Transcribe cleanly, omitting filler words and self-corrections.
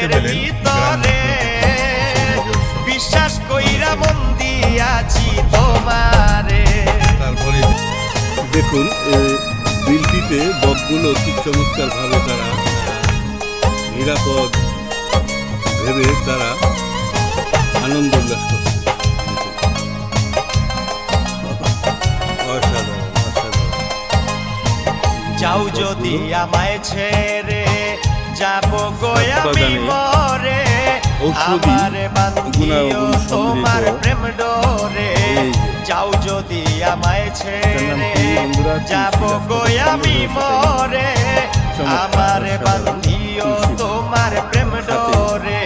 মনের ভিতরে বিশ্বাস কইরা মন দিয়াছি তোমারে। তারপরে দেখুন বিলটিতে বকগুলো কি চমৎকার ভাবে তারা নিরাপদ ভেবে তারা আনন্দ উল্লাস করছে। অসাধারণ অসাধারণ। যাও যদি আমায় ছেড়ে যাব গো আমি মরে, আমার বান্ধিও তোমার প্রেম ডোরে। যাও যদি আমায় ছেড়ে যাব গো আমি মরে, আমার বান্ধিও তোমার প্রেম ডোরে।